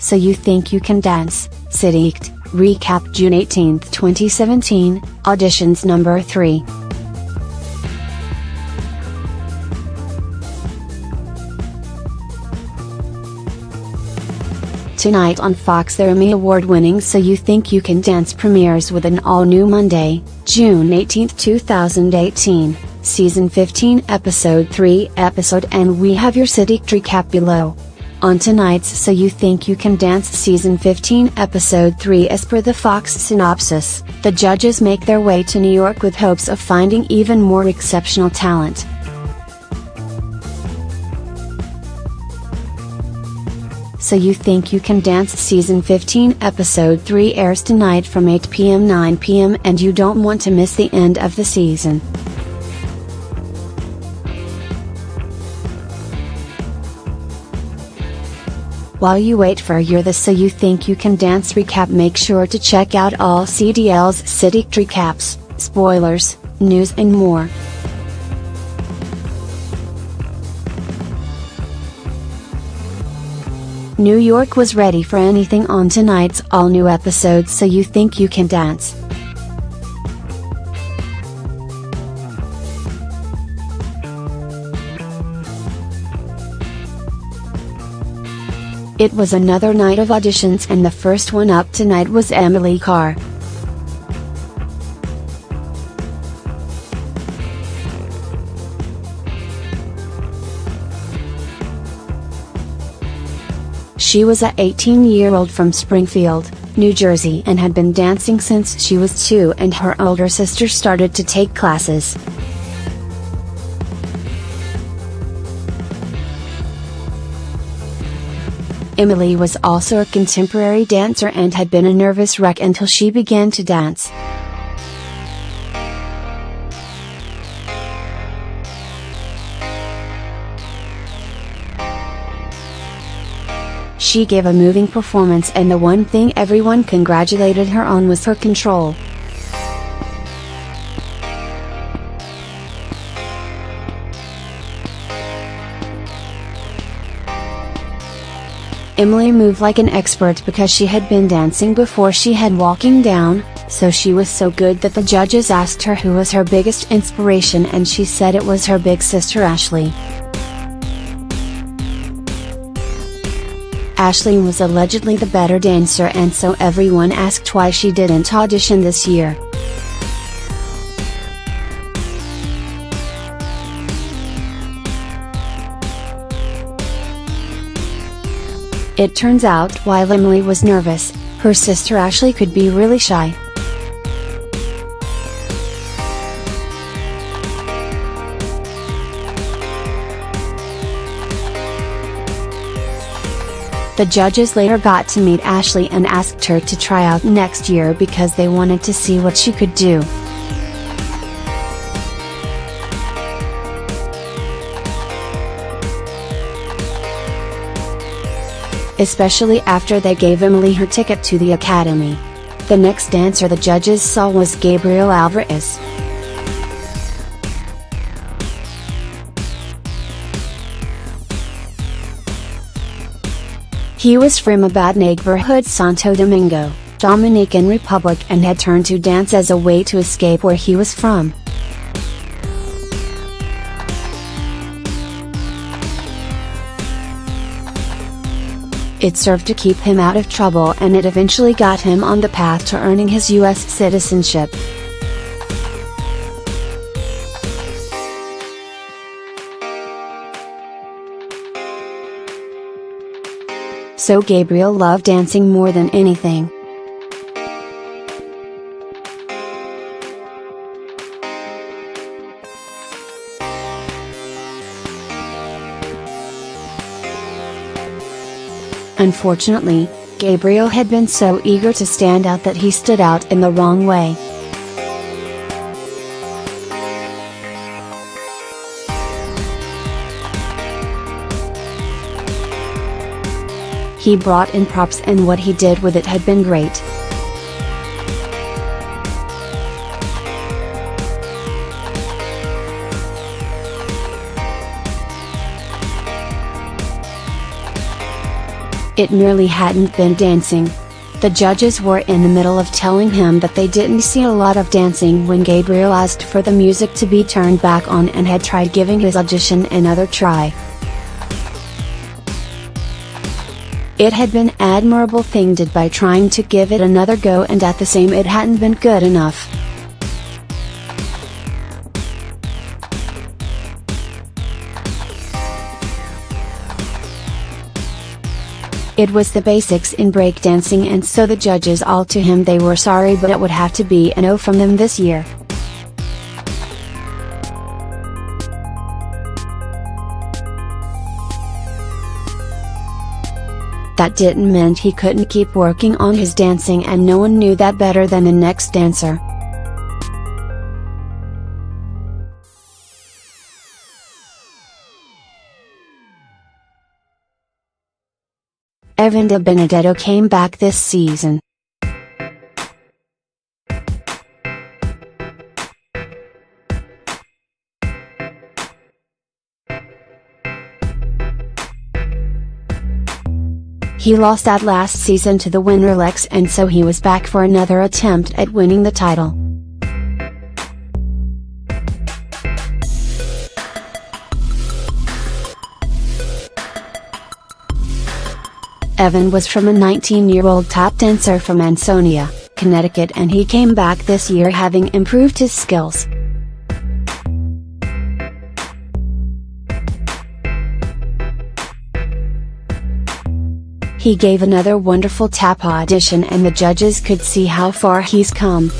So You Think You Can Dance, SYTYCD, Recap June 18, 2017, Auditions Number 3. Tonight on Fox, the Emmy Award-winning So You Think You Can Dance premieres with an all-new Monday, June 18, 2018, Season 15 Episode 3 episode, and we have your SYTYCD recap below. On tonight's So You Think You Can Dance Season 15 Episode 3, as per the Fox synopsis, the judges make their way to New York with hopes of finding even more exceptional talent. So You Think You Can Dance Season 15 Episode 3 airs tonight from 8 p.m. 9 p.m. and you don't want to miss the end of the season. While you wait for the So You Think You Can Dance recap, make sure to check out all CDL's SYTYCD recaps, spoilers, news and more. New York was ready for anything on tonight's all-new episode So You Think You Can Dance. It was another night of auditions, and the first one up tonight was Emily Carr. She was an 18-year-old from Springfield, New Jersey, and had been dancing since she was 2, and her older sister started to take classes. Emily was also a contemporary dancer and had been a nervous wreck until she began to dance. She gave a moving performance, and the one thing everyone congratulated her on was her control. Emily moved like an expert because she had been dancing before she had walking down, so she was so good that the judges asked her who was her biggest inspiration, and she said it was her big sister Ashley. Ashley was allegedly the better dancer, and so everyone asked why she didn't audition this year. It turns out while Emily was nervous, her sister Ashley could be really shy. The judges later got to meet Ashley and asked her to try out next year because they wanted to see what she could do. Especially after they gave Emily her ticket to the academy. The next dancer the judges saw was Gabriel Alvarez. He was from a bad neighborhood, Santo Domingo, Dominican Republic, and had turned to dance as a way to escape where he was from. It served to keep him out of trouble, and it eventually got him on the path to earning his U.S. citizenship. So Gabriel loved dancing more than anything. Unfortunately, Gabriel had been so eager to stand out that he stood out in the wrong way. He brought in props, and what he did with it had been great. It merely hadn't been dancing. The judges were in the middle of telling him that they didn't see a lot of dancing when Gabriel asked for the music to be turned back on and had tried giving his audition another try. It had been an admirable thing did by trying to give it another go, and at the same it hadn't been good enough. It was the basics in breakdancing, and so the judges all to him they were sorry, but it would have to be a no from them this year. That didn't mean he couldn't keep working on his dancing, and no one knew that better than the next dancer. Evan De Benedetto came back this season. He lost that last season to the winner Lex, and so he was back for another attempt at winning the title. Evan was from a 19-year-old tap dancer from Ansonia, Connecticut, and he came back this year having improved his skills. He gave another wonderful tap audition, and the judges could see how far he's come.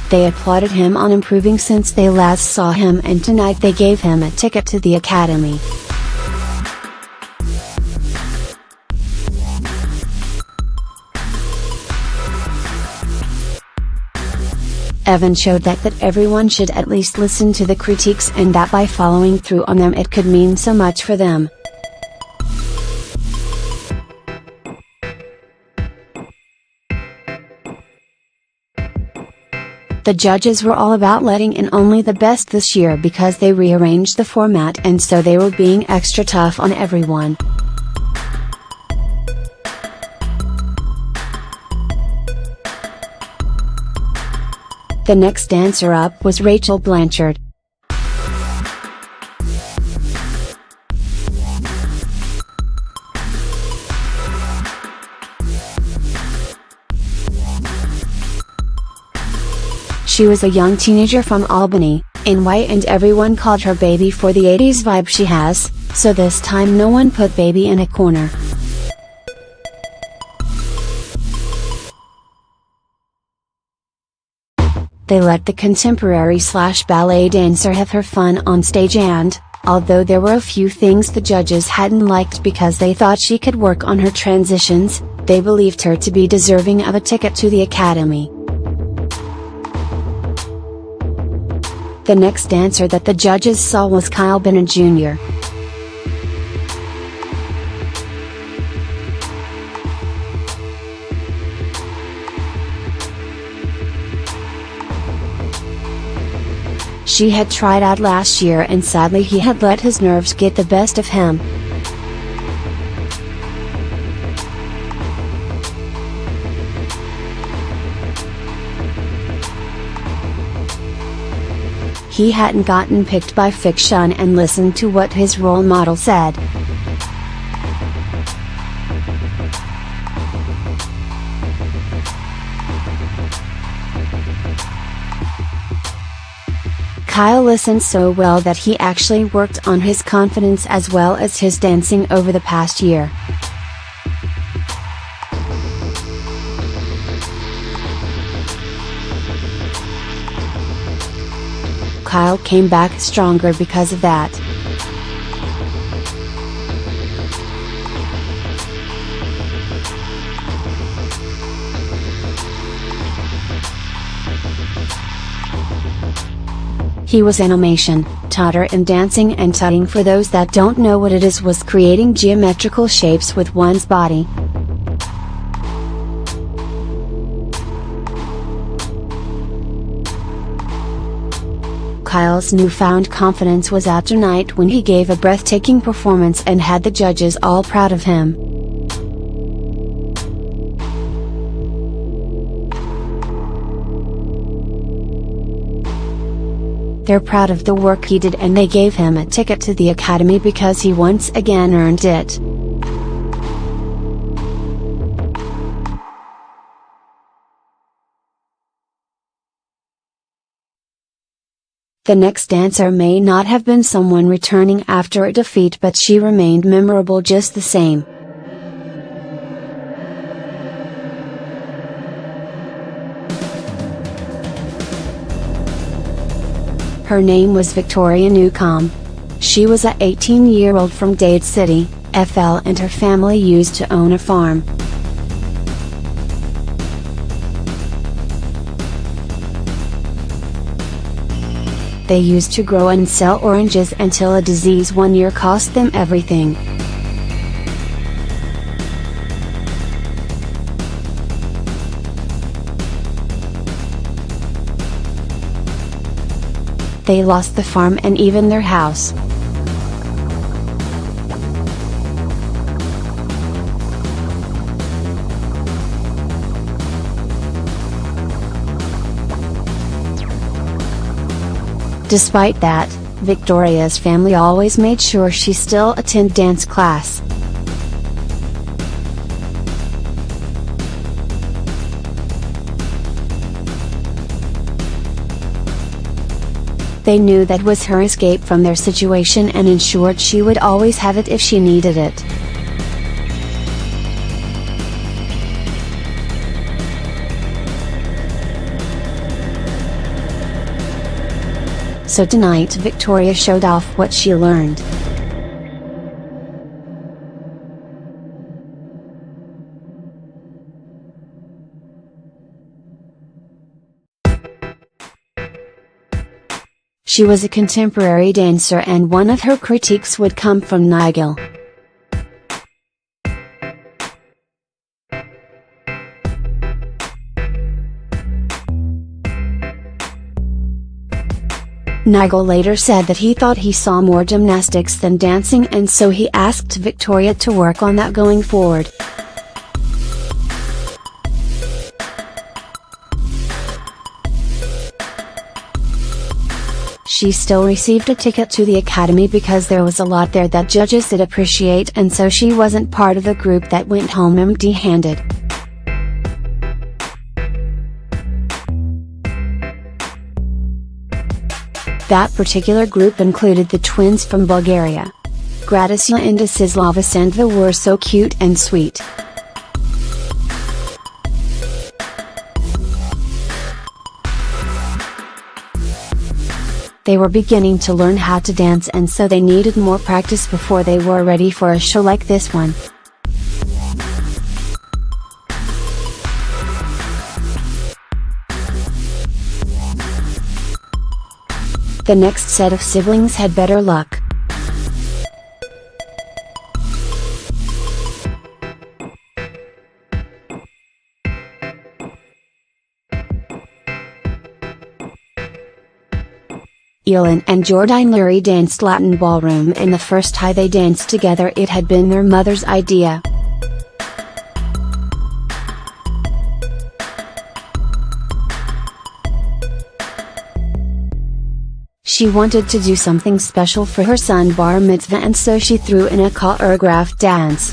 They applauded him on improving since they last saw him, and tonight they gave him a ticket to the Academy. Evan showed that everyone should at least listen to the critiques, and that by following through on them it could mean so much for them. The judges were all about letting in only the best this year because they rearranged the format, and so they were being extra tough on everyone. The next dancer up was Rachel Blanchard. She was a young teenager from Albany, NY, and everyone called her Baby for the 80s vibe she has, so this time no one put Baby in a corner. They let the contemporary/ballet dancer have her fun on stage, and, although there were a few things the judges hadn't liked because they thought she could work on her transitions, they believed her to be deserving of a ticket to the Academy. The next dancer that the judges saw was Kyle Bennett Jr. She had tried out last year, and sadly he had let his nerves get the best of him. He hadn't gotten picked by fiction and listened to what his role model said. Kyle listened so well that he actually worked on his confidence as well as his dancing over the past year. Kyle came back stronger because of that. He was animation, totter and dancing, and tutting for those that don't know what it is was creating geometrical shapes with one's body. Kyle's newfound confidence was at tonight when he gave a breathtaking performance and had the judges all proud of him. They're proud of the work he did and they gave him a ticket to the Academy because he once again earned it. The next dancer may not have been someone returning after a defeat, but she remained memorable just the same. Her name was Victoria Newcomb. She was a 18-year-old from Dade City, FL, and her family used to own a farm. They used to grow and sell oranges until a disease one year cost them everything. They lost the farm and even their house. Despite that, Victoria's family always made sure she still attend dance class. They knew that was her escape from their situation and ensured she would always have it if she needed it. So tonight Victoria showed off what she learned. She was a contemporary dancer and one of her critiques would come from Nigel. Nigel later said that he thought he saw more gymnastics than dancing, and so he asked Victoria to work on that going forward. She still received a ticket to the Academy because there was a lot there that judges did appreciate, and so she wasn't part of the group that went home empty-handed. That particular group included the twins from Bulgaria, Gratisya and Desislavis, and they were so cute and sweet. They were beginning to learn how to dance, and so they needed more practice before they were ready for a show like this one. The next set of siblings had better luck. Elin and Jordan Lurie danced Latin ballroom, and the first time they danced together it had been their mother's idea. She wanted to do something special for her son bar mitzvah, and so she threw in a choreographed dance.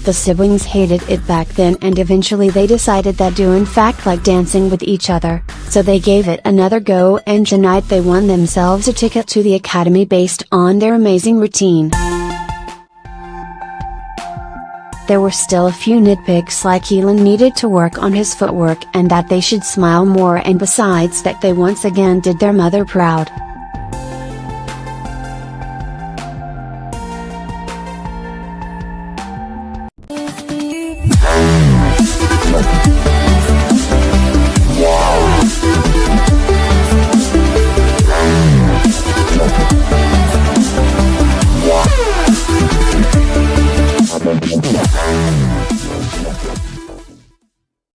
The siblings hated it back then, and eventually they decided that do in fact like dancing with each other, so they gave it another go, and tonight they won themselves a ticket to the Academy based on their amazing routine. There were still a few nitpicks, like Elin needed to work on his footwork and that they should smile more, and besides that they once again did their mother proud. Yeah. Bye.